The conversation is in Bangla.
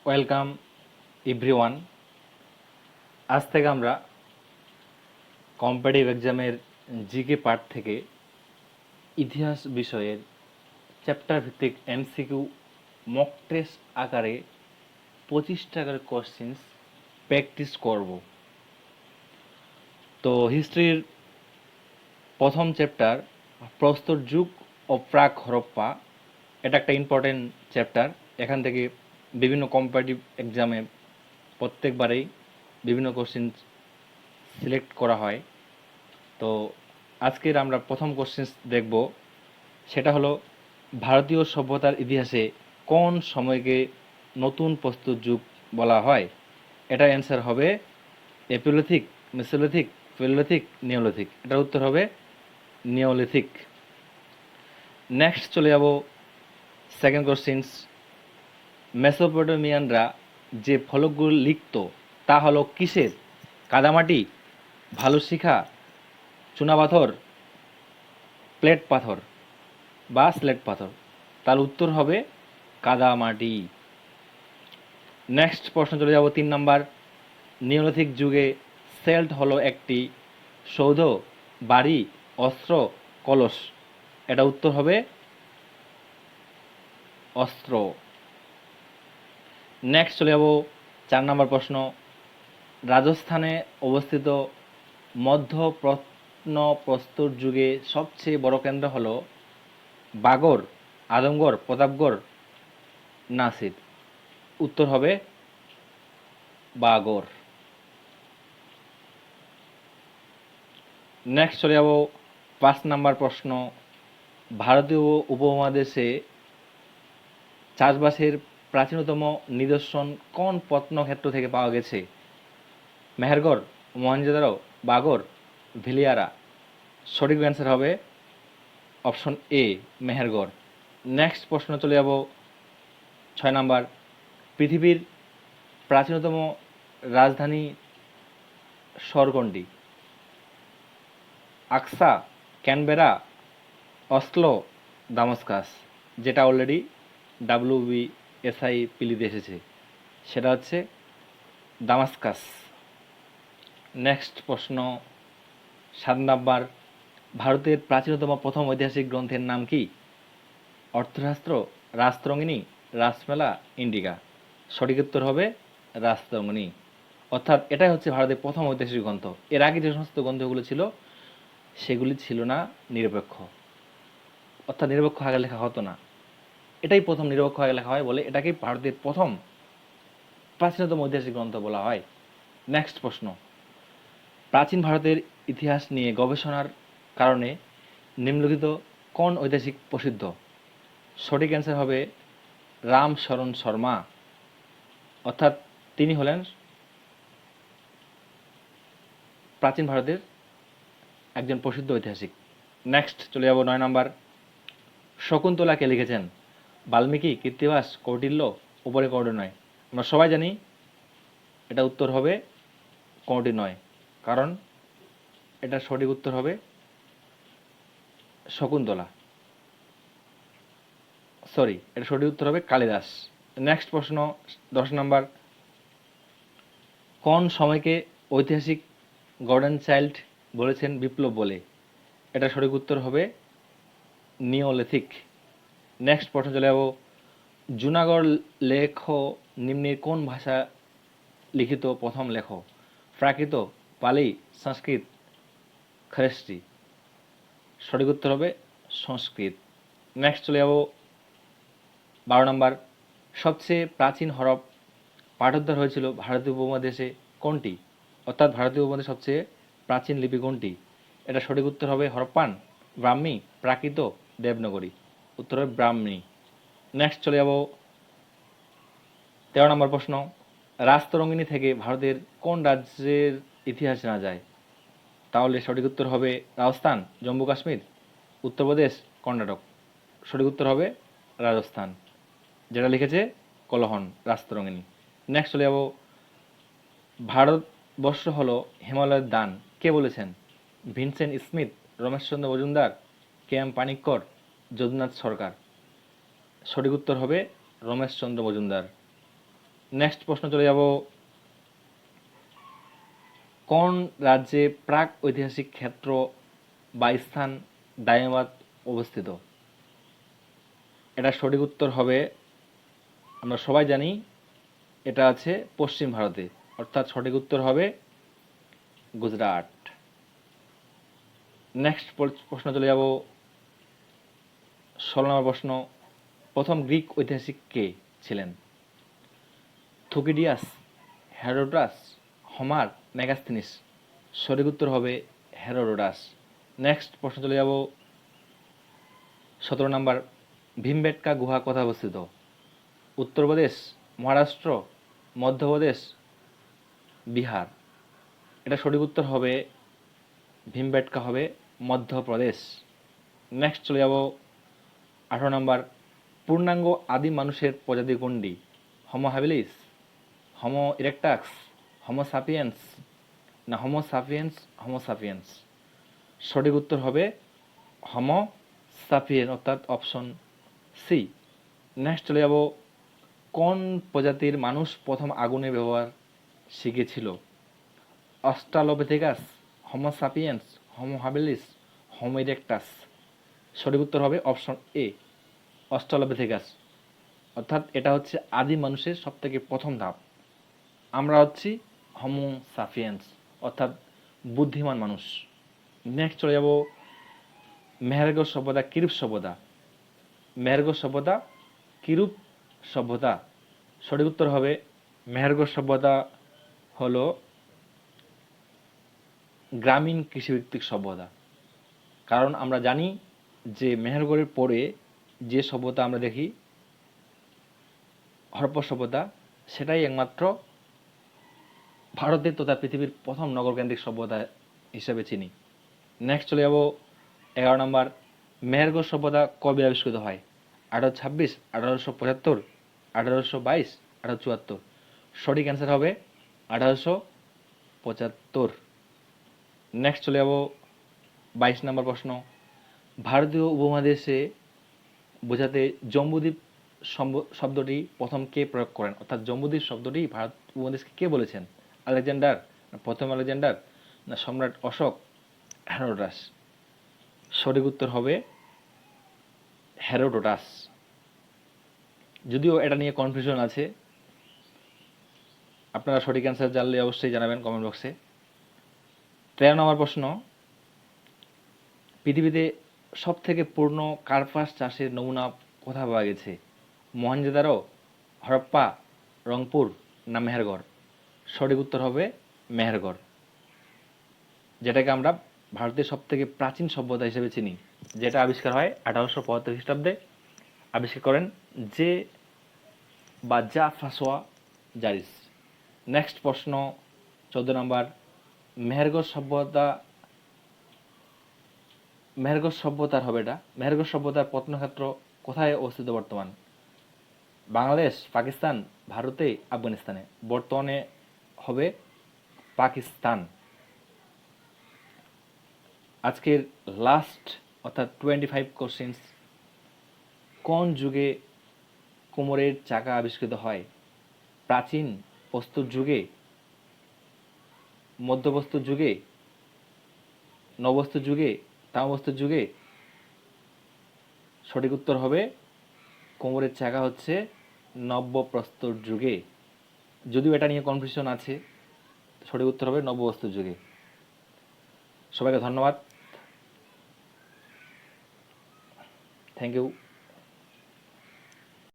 Welcome everyone. আজ থেকে আমরা কম্পিটিটিভ এক্সামের জিকে পার্ট থেকে ইতিহাস বিষয়ের চ্যাপ্টার ভিত্তিক এমসিকিউ মক টেস্ট আকারে 25টা করে কোশ্চেন্স প্র্যাকটিস করব। তো হিস্ট্রির প্রথম চ্যাপ্টার প্রস্তর যুগ ও প্রাক হরপ্পা, এটা একটা ইম্পর্টেন্ট চ্যাপ্টার। এখান থেকে বিভিন্ন কম্পিটিটিভ এক্সামে প্রত্যেকবারেই বিভিন্ন কোশ্চেন সিলেক্ট করা হয়। তো আজকের আমরা প্রথম কোশ্চেন দেখব, সেটা হলো ভারতীয় সভ্যতার ইতিহাসে কোন সময়কে নতুন প্রস্তর যুগ বলা হয়। এটা অ্যান্সার হবে এপিওলিথিক, মেসোলিথিক, পেলিওলিথিক, নিওলিথিক। এটার উত্তর হবে নিওলিথিক। নেক্সট চলে যাব সেকেন্ড কোশ্চেন। মেসোপটেমিয়ানরা যে ফলকগুলো লিখত তা হলো কিসের? কাদামাটি, ভালুশিখা, চুনাপাথর, প্লেট পাথর বা স্লেট পাথর। তার উত্তর হবে কাদামাটি। নেক্সট প্রশ্ন চলে যাব 3 নাম্বার। নিওলিথিক যুগে সেল্ট হলো একটি সৌধ, বাড়ি, অস্ত্র, কলস। এটা উত্তর হবে অস্ত্র। নেক্সট চলে যাব 4 নাম্বার প্রশ্ন। রাজস্থানে অবস্থিত মধ্য প্রস্তর যুগে সবচেয়ে বড় কেন্দ্র হলো বাগড়, আজমগড়, প্রতাপগড়, নাসির। উত্তর হবে বাগড়। নেক্সট চলে যাব 5 নাম্বার প্রশ্ন। ভারতীয় উপমহাদেশে চাষবাসের প্রাচীনতম নিদর্শন কোন প্রত্নক্ষেত্র থেকে পাওয়া গেছে? মেহেরগড়, মহেঞ্জোদারো, বাগড়, ভিলিয়ারা। সঠিক অ্যান্সার হবে অপশন এ, মেহেরগড়। নেক্সট প্রশ্ন চলে যাব 6 নাম্বার। পৃথিবীর প্রাচীনতম রাজধানী শহর কোনটি? আকসা, ক্যানবেরা, অসলো, দামাস্কাস। যেটা অলরেডি WBSI পিলিতে এসেছে, সেটা হচ্ছে দামাস্কাস। নেক্সট প্রশ্ন 7 নাম্বার। ভারতের প্রাচীনতম প্রথম ঐতিহাসিক গ্রন্থের নাম কি? অর্থশাস্ত্র, রাজতরঙ্গিনী, রাসমেলা, ইন্ডিকা। সঠিক উত্তর হবে রাজতরঙ্গিনী। অর্থাৎ এটাই হচ্ছে ভারতের প্রথম ঐতিহাসিক গ্রন্থ। এর আগে যে সমস্ত গ্রন্থগুলো ছিল সেগুলি ছিল না নিরপেক্ষ, অর্থাৎ নিরপেক্ষ আগে লেখা হতো না। এটাই প্রথম নিরপেক্ষ আগে লেখা হয় বলে এটাকে ভারতের প্রথম প্রাচীনতম ঐতিহাসিক গ্রন্থ বলা হয়। নেক্সট প্রশ্ন। প্রাচীন ভারতের ইতিহাস নিয়ে গবেষণার কারণে নিম্নলিখিত কোন ঐতিহাসিক প্রসিদ্ধ? সঠিক অ্যান্সার হবে রামশরণ শর্মা। অর্থাৎ তিনি হলেন প্রাচীন ভারতের একজন প্রসিদ্ধ ঐতিহাসিক। নেক্সট চলে যাব 9 নাম্বার। শকুন্তলা কে লিখেছেন? বাল্মীকি, কৃত্তিবাস, কৌটিল্য, উপরে কোনটি নয়? আমরা সবাই জানি এটা উত্তর হবে কোনটি নয়, কারণ এটা সঠিক উত্তর হবে শকুন্তলা। সরি, এটা সঠিক উত্তর হবে কালিদাস। নেক্সট প্রশ্ন 10 নাম্বার। কোন সময়কে ঐতিহাসিক গর্ডন চাইল্ড বলেছেন বিপ্লব বলে? এটা সঠিক উত্তর হবে নিওলিথিক। নেক্সট প্রশ্ন চলে যাব। জুনাগড় লেখ নিম্নের কোন ভাষা লিখিত প্রথম লেখ? প্রাকৃত, পালি, সংস্কৃত, খ্রিস্টি। সঠিক উত্তর হবে সংস্কৃত। নেক্সট চলে যাব 12 নাম্বার। সবচেয়ে প্রাচীন হরফ পাঠোদ্ধার হয়েছিল ভারতীয় উপমহাদেশে কোনটি? অর্থাৎ ভারতীয় উপমহাদেশে সবচেয়ে প্রাচীন লিপি কোনটি? এটা সঠিক উত্তর হবে হরপ্পান, ব্রাহ্মী, প্রাকৃত, দেবনগরী। উত্তর হবে ব্রাহ্মী। নেক্সট চলে যাব 13 নম্বর প্রশ্ন। রাজতরঙ্গিনী থেকে ভারতের কোন রাজ্যের ইতিহাস জানা যায়? তাহলে সঠিক উত্তর হবে রাজস্থান, জম্মু কাশ্মীর, উত্তরপ্রদেশ, কর্ণাটক। সঠিক উত্তর হবে রাজস্থান, যেটা লিখেছে কলহন রাজতরঙ্গিনী। নেক্সট চলে যাব। ভারতবর্ষ হলো হিমালয়ের দান কে বলেছেন? Vincent Smith, Rameshchandra Majumdar, KM Panikkar, Jadunath Sarkar. সঠিক উত্তর হবে রমেশচন্দ্র মজুমদার। নেক্সট প্রশ্ন চলে যাব, কোন রাজ্যে প্রাক ঐতিহাসিক ক্ষেত্র বা স্থান দায়ামাত অবস্থিত? এটা সঠিক উত্তর হবে, আমরা সবাই জানি এটা আছে পশ্চিম ভারতে, অর্থাৎ সঠিক উত্তর হবে গুজরাট। নেক্সট প্রশ্ন চলে যাব 16 নম্বর প্রশ্ন, প্রথম গ্রিক ঐতিহাসিক কে ছিলেন? থুকিডিয়াস, হেরোডাস, হোমার, মেগাস্থিনিস? সঠিক উত্তর হবে হেরোডোটাস। নেক্সট প্রশ্ন চলে যাব 17 নম্বর, ভীমবেটকা গুহা কোথায় অবস্থিত? উত্তরপ্রদেশ, মহারাষ্ট্র, মধ্যপ্রদেশ, বিহার? এটা সঠিক উত্তর হবে ভীমবেটকা হবে মধ্যপ্রদেশ। নেক্সট চলে যাব 18 নম্বর, পূর্ণাঙ্গ আদিম মানুষের প্রজাতি কোনটি? Homo habilis, homo erectus, homo sapiens না হোমো সাপিয়েন্স? Homo sapiens. সঠিক উত্তর হবে হোমো সাপিয়েন, অর্থাৎ অপশন সি। নেক্সট চলে যাব, কোন প্রজাতির মানুষ প্রথম আগুনের ব্যবহার শিখেছিল? Australopithecus, homo sapiens, homo habilis, homo erectus? সঠিক উত্তর হবে অপশন এ, অস্ট্রালোপিথেকাস। অর্থাৎ এটা হচ্ছে আদিম মানুষের সবথেকে প্রথম ধাপ। আমরা হচ্ছি হোমো সাপিয়েন্স, অর্থাৎ বুদ্ধিমান মানুষ। নেক্সট চলে যাব মেহেরগড় সভ্যতা, কিরূপ সভ্যতা? মেহেরগড় সভ্যতা, কিরূপ সভ্যতা? সঠিক উত্তর হবে মেহেরগড় সভ্যতা হলো গ্রামীণ কৃষিভিত্তিক সভ্যতা। কারণ আমরা জানি যে মেহেরগড়ের পরে যে সভ্যতা আমরা দেখি হরপ্পা সভ্যতা, সেটাই একমাত্র ভারতের তথা পৃথিবীর প্রথম নগরকেন্দ্রিক সভ্যতা হিসেবে চিনি। নেক্সট চলে যাব 11 নম্বর, মেহেরগড় সভ্যতা কবে আবিষ্কৃত হয়? 1826, 1875, 1822, 1874? সঠিক অ্যান্সার হবে 1875। নেক্সট চলে যাব 22 নম্বর প্রশ্ন, ভারতীয় উপমহাদেশে বোঝাতে জম্বুদ্বীপ শব্দটি প্রথম কে প্রয়োগ করেন? অর্থাৎ জম্বুদ্বীপ শব্দটি ভারত উপমহাদেশকে কে বলেছেন? আলেকজান্ডার, প্রথম আলেকজান্ডার, না সম্রাট অশোক, হেরোডাস? সঠিক উত্তর হবে হেরোডোটাস। যদিও এটা নিয়ে কনফিউশন আছে, আপনারা সঠিক অ্যান্সার জানলে অবশ্যই জানাবেন কমেন্ট বক্সে। 13 নম্বর প্রশ্ন, পৃথিবীতে সবথেকে পুরনো কার্পাস চাষের নমুনা কোথায় পাওয়া গেছে? মহেঞ্জোদারো, হরপ্পা, রংপুর না মেহেরগড়? সঠিক উত্তর হবে মেহেরগড়, যেটাকে আমরা ভারতের সবথেকে প্রাচীন সভ্যতা হিসেবে চিনি, যেটা আবিষ্কার হয় 1875 খ্রিস্টাব্দে। আবিষ্কার করেন জে বা জা ফ্রাঁসোয়া জারিস। নেক্সট প্রশ্ন 14 নম্বর, মেহেরগড় সভ্যতার হবে এটা, মেহেরগড় সভ্যতার প্রত্নক্ষেত্র কোথায় অবস্থিত বর্তমান? বাংলাদেশ, পাকিস্তান, ভারতে, আফগানিস্তানে? বর্তমানে হবে পাকিস্তান। আজকের লাস্ট অর্থাৎ 25 কোশ্চেন্স, কোন যুগে কোমরের চাকা আবিষ্কৃত হয়? প্রাচীন প্রস্তর যুগে, মধ্যপ্রস্তর যুগে, নবস্তর যুগে, তাম্রপ্রস্তর যুগে? সঠিক উত্তর হবে কোমরের চাকা হচ্ছে নব্যপ্রস্তর যুগে। যদিও এটা নিয়ে কনফিউশন আছে, সঠিক উত্তর হবে নব্যপ্রস্তর যুগে। সবাইকে ধন্যবাদ, থ্যাংক ইউ।